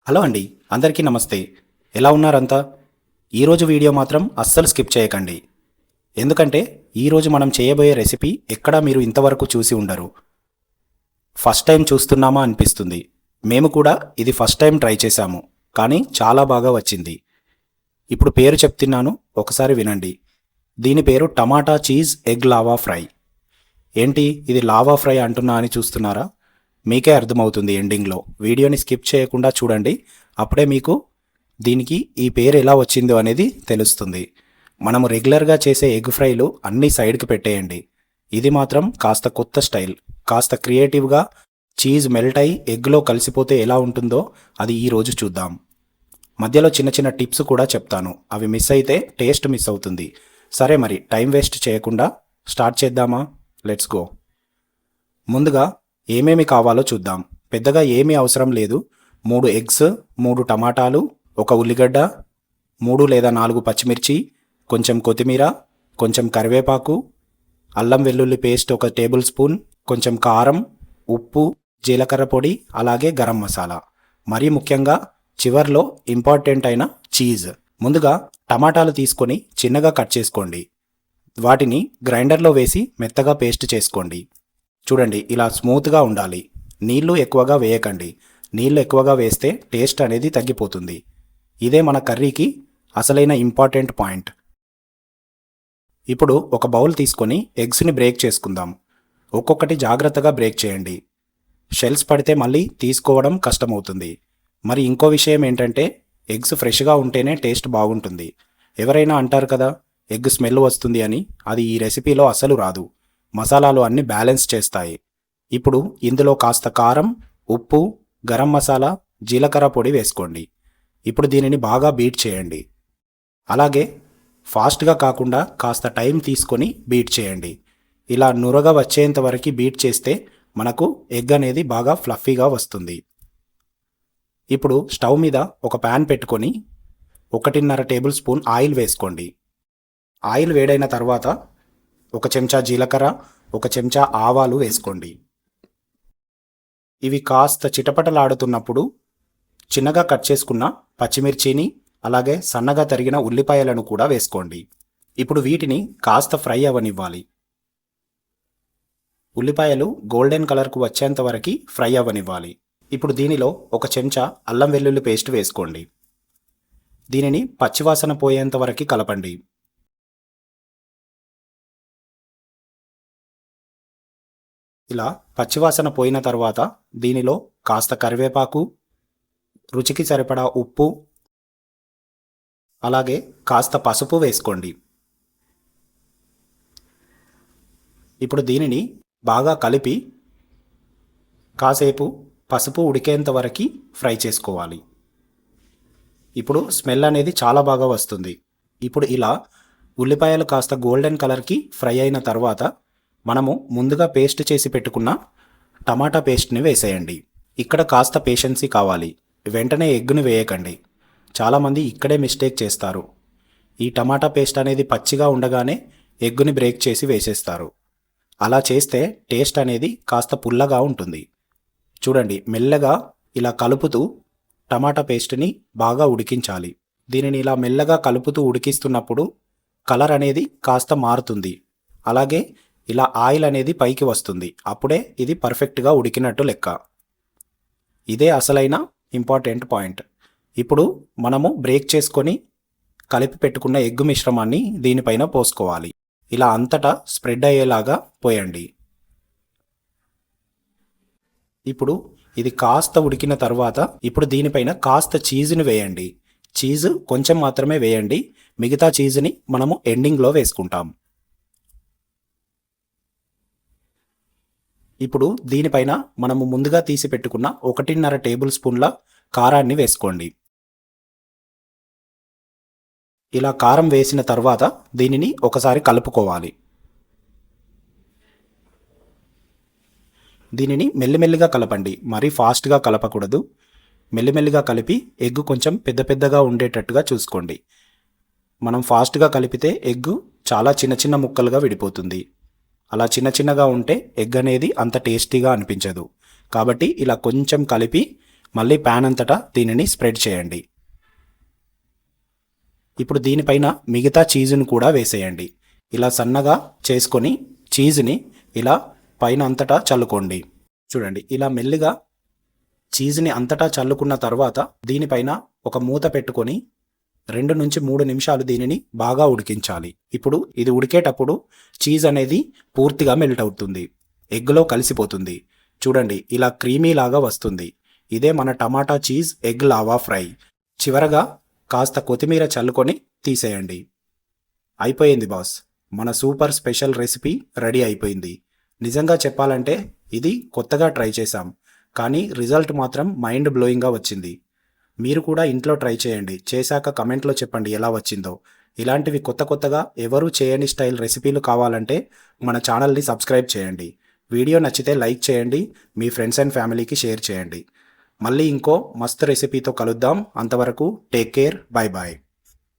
Hello అండి, అందరికీ నమస్తే. ఎలా ఉన్నారంతా? ఈరోజు వీడియో మాత్రం అస్సలు స్కిప్ చేయకండి. ఎందుకంటే ఈరోజు మనం చేయబోయే రెసిపీ ఎక్కడా మీరు ఇంతవరకు చూసి ఉండరు. ఫస్ట్ టైం చూస్తున్నామా అనిపిస్తుంది. మేము కూడా ఇది ఫస్ట్ టైం ట్రై చేశాము, కానీ చాలా బాగా వచ్చింది. ఇప్పుడు పేరు చెప్తున్నాను, ఒకసారి వినండి. దీని పేరు టమాటా చీజ్ ఎగ్ లావా ఫ్రై. ఏంటి ఇది లావా ఫ్రై అంటున్నా అని చూస్తున్నారా? మీకే అర్థమవుతుంది ఎండింగ్లో. వీడియోని స్కిప్ చేయకుండా చూడండి, అప్పుడే మీకు దీనికి ఈ పేరు ఎలా వచ్చిందో అనేది తెలుస్తుంది. మనము రెగ్యులర్గా చేసే ఎగ్ ఫ్రైలు అన్నీ సైడ్కి పెట్టేయండి. ఇది మాత్రం కాస్త కొత్త స్టైల్, కాస్త క్రియేటివ్గా చీజ్ మెల్ట్ అయి ఎగ్లో కలిసిపోతే ఎలా ఉంటుందో అది ఈరోజు చూద్దాం. మధ్యలో చిన్న చిన్న టిప్స్ కూడా చెప్తాను, అవి మిస్ అయితే టేస్ట్ మిస్ అవుతుంది. సరే మరి టైం వేస్ట్ చేయకుండా స్టార్ట్ చేద్దామా? Let's go. ముందుగా ఏమేమి కావాలో చూద్దాం. పెద్దగా ఏమీ అవసరం లేదు. 3 ఎగ్స్, 3 టమాటాలు, 1 ఉల్లిగడ్డ, 3 లేదా 4 పచ్చిమిర్చి, కొంచెం కొత్తిమీర, కొంచెం కరివేపాకు, అల్లం వెల్లుల్లి పేస్ట్ 1 టేబుల్ స్పూన్, కొంచెం కారం, ఉప్పు, జీలకర్ర పొడి, అలాగే గరం మసాలా. మరీ ముఖ్యంగా చివర్లో ఇంపార్టెంట్ అయిన చీజ్. ముందుగా టమాటాలు తీసుకొని చిన్నగా కట్ చేసుకోండి. వాటిని గ్రైండర్లో వేసి మెత్తగా పేస్ట్ చేసుకోండి. చూడండి, ఇలా స్మూత్గా ఉండాలి. నీళ్లు ఎక్కువగా వేయకండి. నీళ్లు ఎక్కువగా వేస్తే టేస్ట్ అనేది తగ్గిపోతుంది. ఇదే మన కర్రీకి అసలైన ఇంపార్టెంట్ పాయింట్. ఇప్పుడు ఒక బౌల్ తీసుకొని ఎగ్స్ని బ్రేక్ చేసుకుందాం. ఒక్కొక్కటి జాగ్రత్తగా బ్రేక్ చేయండి. షెల్స్ పడితే మళ్ళీ తీసుకోవడం కష్టమవుతుంది. మరి ఇంకో విషయం ఏంటంటే ఎగ్స్ ఫ్రెష్గా ఉంటేనే టేస్ట్ బాగుంటుంది. ఎవరైనా అంటారు కదా ఎగ్ స్మెల్ వస్తుంది అని, అది ఈ రెసిపీలో అస్సలు రాదు. మసాలాలు అన్నీ బ్యాలెన్స్ చేస్తాయి. ఇప్పుడు ఇందులో కాస్త కారం, ఉప్పు, గరం మసాలా, జీలకర్ర పొడి వేసుకోండి. ఇప్పుడు దీనిని బాగా బీట్ చేయండి. అలాగే ఫాస్ట్గా కాకుండా కాస్త టైం తీసుకొని బీట్ చేయండి. ఇలా నురగ వచ్చేంత వరకు బీట్ చేస్తే మనకు ఎగ్ అనేది బాగా ఫ్లఫీగా వస్తుంది. ఇప్పుడు స్టవ్ మీద ఒక ప్యాన్ పెట్టుకొని 1.5 టేబుల్ స్పూన్ ఆయిల్ వేసుకోండి. ఆయిల్ వేడైన తర్వాత 1 చెంచా జీలకర్ర, 1 చెంచా ఆవాలు వేసుకోండి. ఇవి కాస్త చిటపటలాడుతున్నప్పుడు చిన్నగా కట్ చేసుకున్న పచ్చిమిర్చిని, అలాగే సన్నగా తరిగిన ఉల్లిపాయలను కూడా వేసుకోండి. ఇప్పుడు వీటిని కాస్త ఫ్రై అవ్వనివ్వాలి. ఉల్లిపాయలు గోల్డెన్ కలర్కు వచ్చేంత వరకు ఫ్రై అవ్వనివ్వాలి. ఇప్పుడు దీనిలో 1 చెంచా అల్లం వెల్లుల్లి పేస్ట్ వేసుకోండి. దీనిని పచ్చివాసన పోయేంత వరకు కలపండి. ఇలా పచ్చివాసన పోయిన తర్వాత దీనిలో కాస్త కరివేపాకు, రుచికి సరిపడా ఉప్పు, అలాగే కాస్త పసుపు వేసుకోండి. ఇప్పుడు దీనిని బాగా కలిపి కాసేపు పసుపు ఉడికేంత వరకు ఫ్రై చేసుకోవాలి. ఇప్పుడు స్మెల్ అనేది చాలా బాగా వస్తుంది. ఇప్పుడు ఇలా ఉల్లిపాయలు కాస్త గోల్డెన్ కలర్కి ఫ్రై అయిన తర్వాత మనము ముందుగా పేస్ట్ చేసి పెట్టుకున్న టమాటా పేస్ట్ని వేసేయండి. ఇక్కడ కాస్త పేషెన్సీ కావాలి. వెంటనే ఎగ్గుని వేయకండి. చాలామంది ఇక్కడే మిస్టేక్ చేస్తారు. ఈ టమాటా పేస్ట్ అనేది పచ్చిగా ఉండగానే ఎగ్గుని బ్రేక్ చేసి వేసేస్తారు. అలా చేస్తే టేస్ట్ అనేది కాస్త పుల్లగా ఉంటుంది. చూడండి, మెల్లగా ఇలా కలుపుతూ టమాటా పేస్ట్ని బాగా ఉడికించాలి. దీనిని ఇలా మెల్లగా కలుపుతూ ఉడికిస్తున్నప్పుడు కలర్ అనేది కాస్త మారుతుంది. అలాగే ఇలా ఆయిల్ అనేది పైకి వస్తుంది. అప్పుడే ఇది పర్ఫెక్ట్గా ఉడికినట్టు లెక్క. ఇదే అసలైన ఇంపార్టెంట్ పాయింట్. ఇప్పుడు మనము బ్రేక్ చేసుకొని కలిపి పెట్టుకున్న ఎగ్ మిశ్రమాన్ని దీనిపైన పోసుకోవాలి. ఇలా అంతటా స్ప్రెడ్ అయ్యేలాగా పోయండి. ఇప్పుడు ఇది కాస్త ఉడికిన తర్వాత ఇప్పుడు దీనిపైన కాస్త చీజ్ని వేయండి. చీజ్ కొంచెం మాత్రమే వేయండి. మిగతా చీజ్ని మనము ఎండింగ్లో వేసుకుంటాం. ఇప్పుడు దీనిపైన మనము ముందుగా తీసి పెట్టుకున్న 1.5 టేబుల్ స్పూన్ల కారాన్ని వేసుకోండి. ఇలా కారం వేసిన తర్వాత దీనిని ఒకసారి కలుపుకోవాలి. దీనిని మెల్లిమెల్లిగా కలపండి, మరీ ఫాస్ట్గా కలపకూడదు. మెల్లిమెల్లిగా కలిపి ఎగ్ కొంచెం పెద్ద పెద్దగా ఉండేటట్టుగా చూసుకోండి. మనం ఫాస్ట్గా కలిపితే ఎగ్ చాలా చిన్న చిన్న ముక్కలుగా విడిపోతుంది. అలా చిన్న చిన్నగా ఉంటే ఎగ్ అనేది అంత టేస్టీగా అనిపించదు. కాబట్టి ఇలా కొంచెం కలిపి మళ్ళీ ప్యాన్ అంతటా దీనిని స్ప్రెడ్ చేయండి. ఇప్పుడు దీనిపైన మిగతా చీజును కూడా వేసేయండి. ఇలా సన్నగా చేసుకొని చీజ్ని ఇలా పైన అంతటా చల్లుకోండి. చూడండి, ఇలా మెల్లిగా చీజ్ని అంతటా చల్లుకున్న తర్వాత దీనిపైన ఒక మూత పెట్టుకొని 2 నుంచి 3 నిమిషాలు దీనిని బాగా ఉడికించాలి. ఇప్పుడు ఇది ఉడికేటప్పుడు చీజ్ అనేది పూర్తిగా మెల్ట్ అవుతుంది, ఎగ్లో కలిసిపోతుంది. చూడండి, ఇలా క్రీమీ లాగా వస్తుంది. ఇదే మన టమాటా చీజ్ ఎగ్ లావా ఫ్రై. చివరగా కాస్త కొత్తిమీర చల్లుకొని తీసేయండి. అయిపోయింది బాస్, మన సూపర్ స్పెషల్ రెసిపీ రెడీ అయిపోయింది. నిజంగా చెప్పాలంటే ఇది కొత్తగా ట్రై చేశాం, కానీ రిజల్ట్ మాత్రం మైండ్ బ్లోయింగ్గా వచ్చింది. మీరు కూడా ఇంట్లో ట్రై చేయండి. చేశాక కమెంట్లో చెప్పండి ఎలా వచ్చిందో. ఇలాంటివి కొత్తగా ఎవరూ చేయని స్టైల్ రెసిపీలు కావాలంటే మన ఛానల్ని సబ్స్క్రైబ్ చేయండి. వీడియో నచ్చితే లైక్ చేయండి, మీ ఫ్రెండ్స్ అండ్ ఫ్యామిలీకి షేర్ చేయండి. మళ్ళీ ఇంకో మస్తు రెసిపీతో కలుద్దాం. అంతవరకు టేక్ కేర్, బాయ్ బాయ్.